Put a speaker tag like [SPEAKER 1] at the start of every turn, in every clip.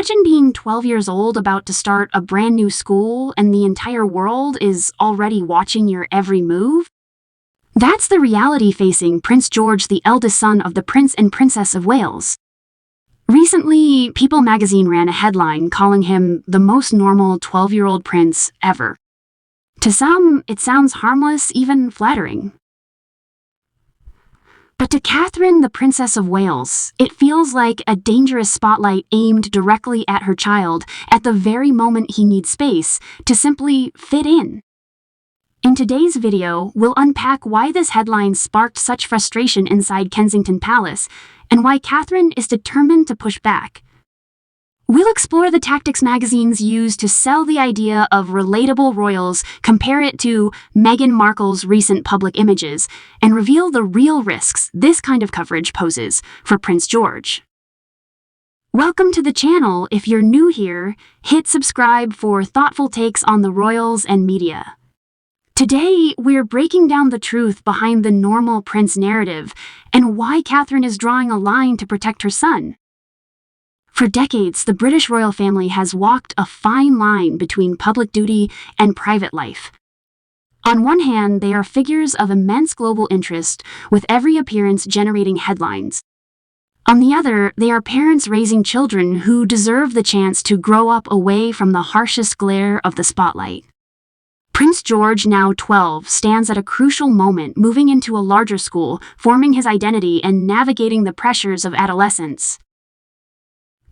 [SPEAKER 1] Imagine being 12 years old, about to start a brand new school, and the entire world is already watching your every move. That's the reality facing Prince George, the eldest son of the Prince and Princess of Wales. Recently, People magazine ran a headline calling him the most normal 12-year-old prince ever. To some, it sounds harmless, even flattering. But to Catherine, the Princess of Wales, it feels like a dangerous spotlight aimed directly at her child at the very moment he needs space to simply fit in. In today's video, we'll unpack why this headline sparked such frustration inside Kensington Palace, and why Catherine is determined to push back. We'll explore the tactics magazines use to sell the idea of relatable royals, compare it to Meghan Markle's recent public images, and reveal the real risks this kind of coverage poses for Prince George. Welcome to the channel. If you're new here, hit subscribe for thoughtful takes on the royals and media. Today, we're breaking down the truth behind the normal prince narrative and why Catherine is drawing a line to protect her son. For decades, the British royal family has walked a fine line between public duty and private life. On one hand, they are figures of immense global interest, with every appearance generating headlines. On the other, they are parents raising children who deserve the chance to grow up away from the harshest glare of the spotlight. Prince George, now 12, stands at a crucial moment, moving into a larger school, forming his identity and navigating the pressures of adolescence.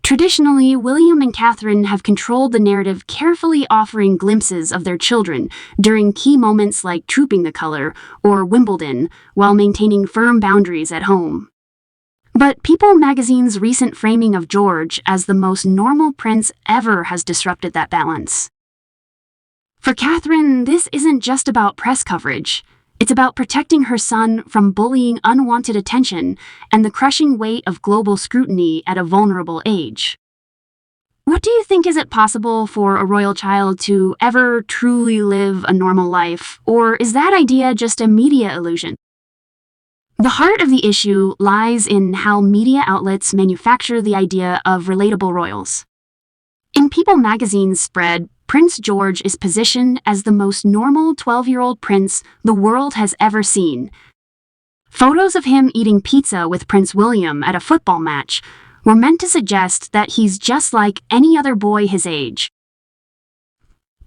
[SPEAKER 1] Traditionally, William and Catherine have controlled the narrative, carefully offering glimpses of their children during key moments like Trooping the Colour or Wimbledon, while maintaining firm boundaries at home. But People magazine's recent framing of George as the most normal prince ever has disrupted that balance. For Catherine, this isn't just about press coverage. It's about protecting her son from bullying, unwanted attention, and the crushing weight of global scrutiny at a vulnerable age. What do you think? Is it possible for a royal child to ever truly live a normal life, or is that idea just a media illusion? The heart of the issue lies in how media outlets manufacture the idea of relatable royals. In People magazine's spread, Prince George is positioned as the most normal 12-year-old prince the world has ever seen. Photos of him eating pizza with Prince William at a football match were meant to suggest that he's just like any other boy his age.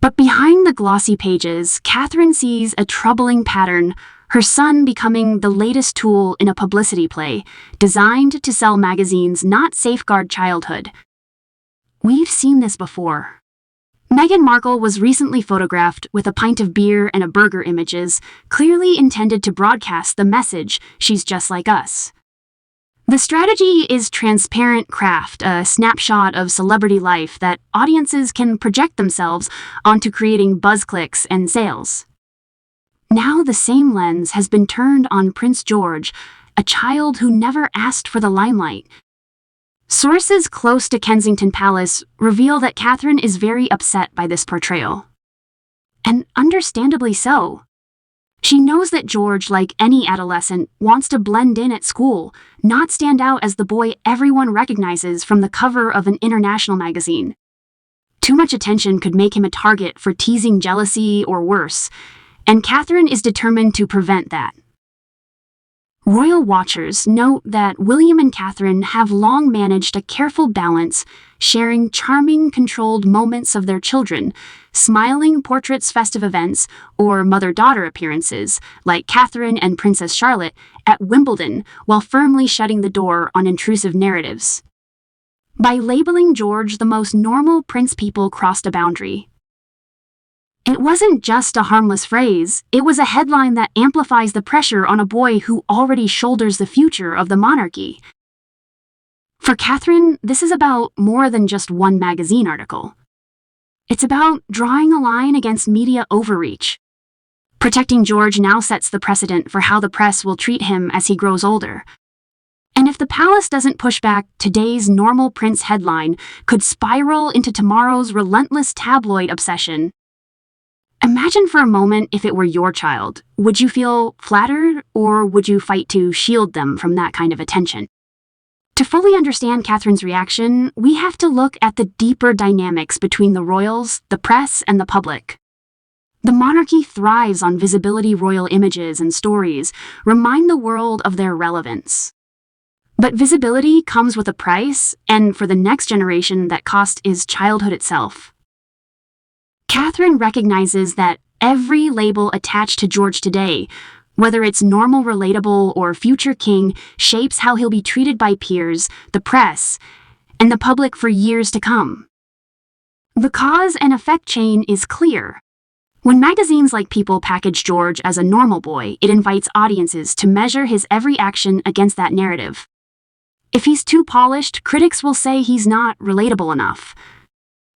[SPEAKER 1] But behind the glossy pages, Catherine sees a troubling pattern, her son becoming the latest tool in a publicity play designed to sell magazines, not safeguard childhood. We've seen this before. Meghan Markle was recently photographed with a pint of beer and a burger, images clearly intended to broadcast the message, she's just like us. The strategy is transparent craft, a snapshot of celebrity life that audiences can project themselves onto, creating buzz clicks and sales. Now the same lens has been turned on Prince George, a child who never asked for the limelight. Sources close to Kensington Palace reveal that Catherine is very upset by this portrayal. And understandably so. She knows that George, like any adolescent, wants to blend in at school, not stand out as the boy everyone recognizes from the cover of an international magazine. Too much attention could make him a target for teasing, jealousy, or worse, and Catherine is determined to prevent that. Royal watchers note that William and Catherine have long managed a careful balance, sharing charming, controlled moments of their children, smiling portraits, festive events, or mother-daughter appearances, like Catherine and Princess Charlotte at Wimbledon, while firmly shutting the door on intrusive narratives. By labeling George the most normal prince, people crossed a boundary. It wasn't just a harmless phrase, it was a headline that amplifies the pressure on a boy who already shoulders the future of the monarchy. For Catherine, this is about more than just one magazine article. It's about drawing a line against media overreach. Protecting George now sets the precedent for how the press will treat him as he grows older. And if the palace doesn't push back, today's normal prince headline could spiral into tomorrow's relentless tabloid obsession. Imagine for a moment if it were your child. Would you feel flattered, or would you fight to shield them from that kind of attention? To fully understand Catherine's reaction, we have to look at the deeper dynamics between the royals, the press, and the public. The monarchy thrives on visibility. Royal images and stories remind the world of their relevance. But visibility comes with a price, and for the next generation, that cost is childhood itself. Catherine recognizes that every label attached to George today, whether it's normal, relatable, or future king, shapes how he'll be treated by peers, the press, and the public for years to come. The cause and effect chain is clear. When magazines like People package George as a normal boy, it invites audiences to measure his every action against that narrative. If he's too polished, critics will say he's not relatable enough.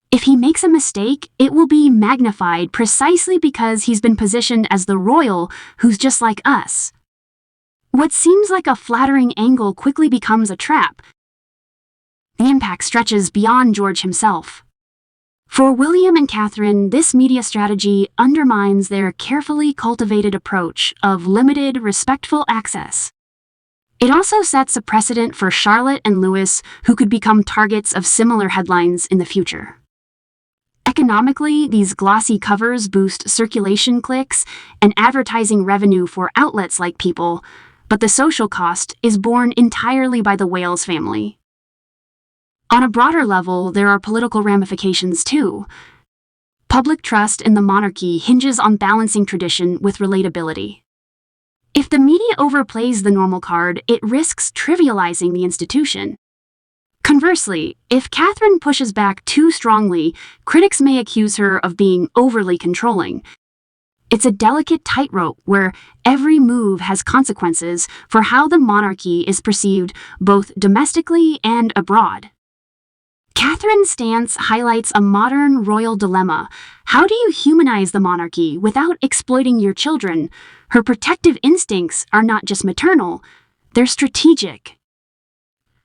[SPEAKER 1] If he makes a mistake, it will be magnified precisely because he's been positioned as the royal who's just like us. What seems like a flattering angle quickly becomes a trap. The impact stretches beyond George himself. For William and Catherine, this media strategy undermines their carefully cultivated approach of limited, respectful access. It also sets a precedent for Charlotte and Louis, who could become targets of similar headlines in the future. Economically, these glossy covers boost circulation clicks and advertising revenue for outlets like People, but the social cost is borne entirely by the Wales family. On a broader level, there are political ramifications too. Public trust in the monarchy hinges on balancing tradition with relatability. If the media overplays the normal card, it risks trivializing the institution. Conversely, if Catherine pushes back too strongly, critics may accuse her of being overly controlling. It's a delicate tightrope where every move has consequences for how the monarchy is perceived both domestically and abroad. Catherine's stance highlights a modern royal dilemma. How do you humanize the monarchy without exploiting your children? Her protective instincts are not just maternal, they're strategic.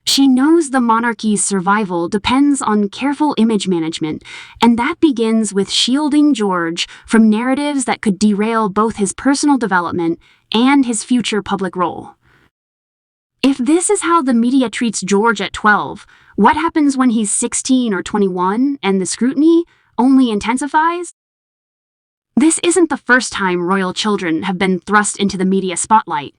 [SPEAKER 1] She knows the monarchy's survival depends on careful image management, and that begins with shielding George from narratives that could derail both his personal development and his future public role. If this is how the media treats George at 12, what happens when he's 16 or 21 and the scrutiny only intensifies? This isn't the first time royal children have been thrust into the media spotlight.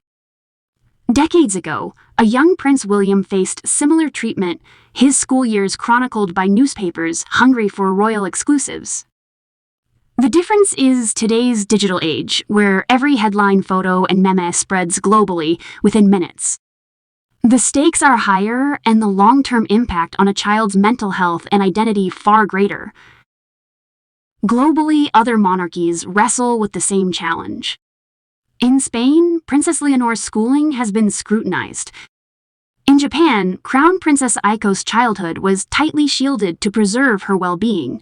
[SPEAKER 1] Decades ago, a young Prince William faced similar treatment, his school years chronicled by newspapers hungry for royal exclusives. The difference is today's digital age, where every headline, photo, and meme spreads globally within minutes. The stakes are higher and the long-term impact on a child's mental health and identity far greater. Globally, other monarchies wrestle with the same challenge. In Spain, Princess Leonor's schooling has been scrutinized. In Japan, Crown Princess Aiko's childhood was tightly shielded to preserve her well-being.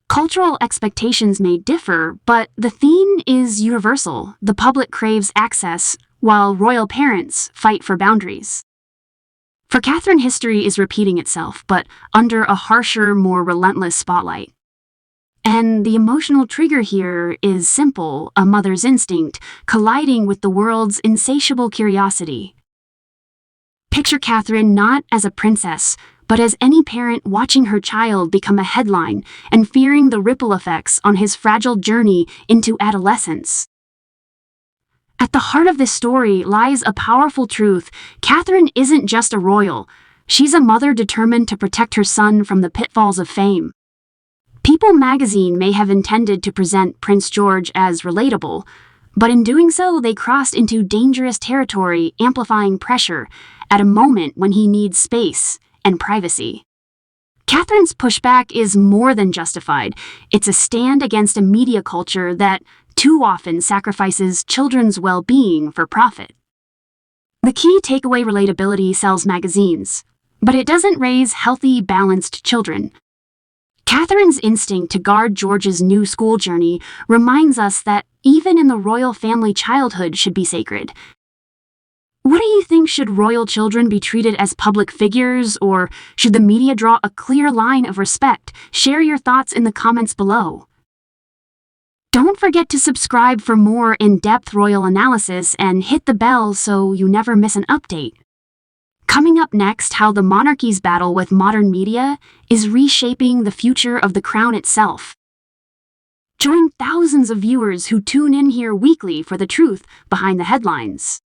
[SPEAKER 1] Cultural expectations may differ, but the theme is universal. The public craves access, while royal parents fight for boundaries. For Catherine, history is repeating itself, but under a harsher, more relentless spotlight. And the emotional trigger here is simple, a mother's instinct colliding with the world's insatiable curiosity. Picture Catherine not as a princess, but as any parent watching her child become a headline and fearing the ripple effects on his fragile journey into adolescence. At the heart of this story lies a powerful truth. Catherine isn't just a royal. She's a mother determined to protect her son from the pitfalls of fame. People magazine may have intended to present Prince George as relatable, but in doing so, they crossed into dangerous territory, amplifying pressure at a moment when he needs space and privacy. Catherine's pushback is more than justified. It's a stand against a media culture that too often sacrifices children's well-being for profit. The key takeaway: relatability sells magazines, but it doesn't raise healthy, balanced children. Catherine's instinct to guard George's new school journey reminds us that even in the royal family, childhood should be sacred. What do you think? Should royal children be treated as public figures, or should the media draw a clear line of respect? Share your thoughts in the comments below. Don't forget to subscribe for more in-depth royal analysis and hit the bell so you never miss an update. Coming up next, how the monarchy's battle with modern media is reshaping the future of the crown itself. Join thousands of viewers who tune in here weekly for the truth behind the headlines.